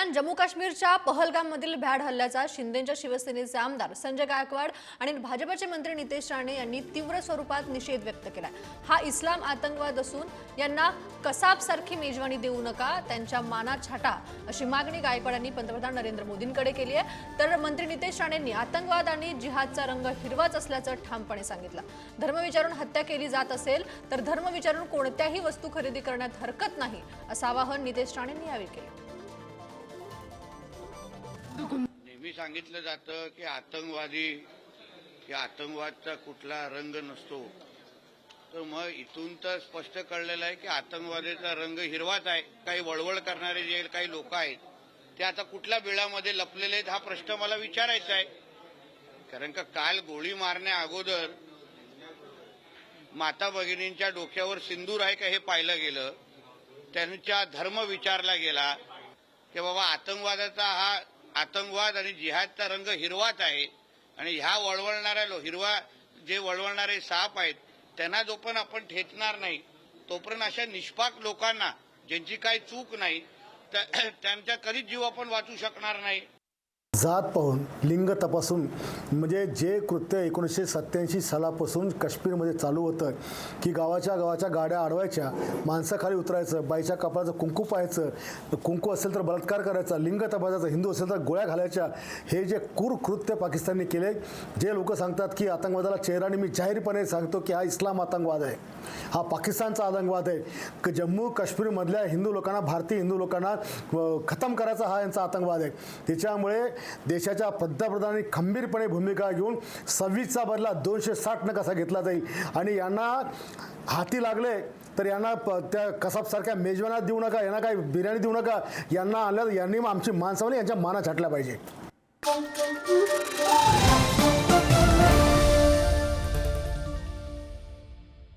दरम्यान जम्मू काश्मीरच्या पहलगाममधील भ्याड हल्ल्याचा शिंदेच्या शिवसेनेचे आमदार संजय गायकवाड आणि भाजपचे मंत्री नितेश राणे यांनी तीव्र स्वरूपात निषेध व्यक्त केला। हा इस्लाम आतंकवाद असून यांना कसाबसारखी मेजवानी देऊ नका, त्यांच्या मानात छाटा अशी मागणी गायकवाडांनी पंतप्रधान नरेंद्र मोदींकडे केली आहे। तर मंत्री नितेश राणेंनी आतंकवाद आणि जिहादचा रंग हिरवाच असल्याचं ठामपणे सांगितलं। धर्म विचारून हत्या केली जात असेल तर धर्म विचारून कोणत्याही वस्तू खरेदी करण्यात हरकत नाही असं आवाहन नितेश राणेंनी यावेळी केलं। नेहमी सांगितलं जातं की आतंकवादचा कुठला रंग नसतो, तर मग इथून तर स्पष्ट कळलेलं आहे की आतंकवादाचा रंग हिरवाच आहे। काही वळवळ करणारे जे काही लोक आहेत ते आता कुठल्या बिळामध्ये लपलेले आहेत हा प्रश्न मला विचारायचा आहे। कारण का काल गोळी मारण्या अगोदर माता भगिनींच्या डोक्यावर सिंदूर आहे का हे पाहिलं गेलं, त्यांचा धर्म विचारला गेला की बाबा आतंकवाद आणि जिहादचा रंग हिरवाच आहे आणि ह्या वळवळणारे साप आहेत त्यांना जोपर्यंत आपण ठेचणार नाही तोपर्यंत अशा निष्पाक लोकांना ज्यांची काही चूक नाही त्यांच्या कधीच जीव आपण वाचू शकणार नाही। जात पाहून लिंग तपासून म्हणजे जे कृत्य 1987 सालापासून काश्मीरमध्ये चालू होतं की गावाच्या गाड्या अडवायच्या, माणसं खाली उतरायचं, बाईच्या कपाळाचं कुंकू पाहायचं, कुंकू असेल तर बलात्कार करायचा, लिंग तपासायचं, हिंदू असेल तर गोळ्या घालायच्या, हे जे क्रूर कृत्य पाकिस्तानने केले। जे लोक सांगतात की आतंकवादाला चेहराने मी जाहीरपणे सांगतो की हा इस्लाम आतंकवाद आहे, हा पाकिस्तानचा आतंकवाद आहे की जम्मू काश्मीरमधल्या हिंदू लोकांना, भारतीय हिंदू लोकांना खतम करायचा हा यांचा आतंकवाद आहे। त्याच्यामुळे देशाच्या पंतप्रधानांनी खंबीरपणे भूमिका घेऊन 26चा बदला 260 कसा घेतला जाईल आणि यांना हाती लागले तर यांना त्या कसाबसारख्या मेजवाना देऊ नका, यांना काही बिर्याणी देऊ नका, यांना आलं यांनी आमची माणसावली यांच्या माना छाटल्या पाहिजे।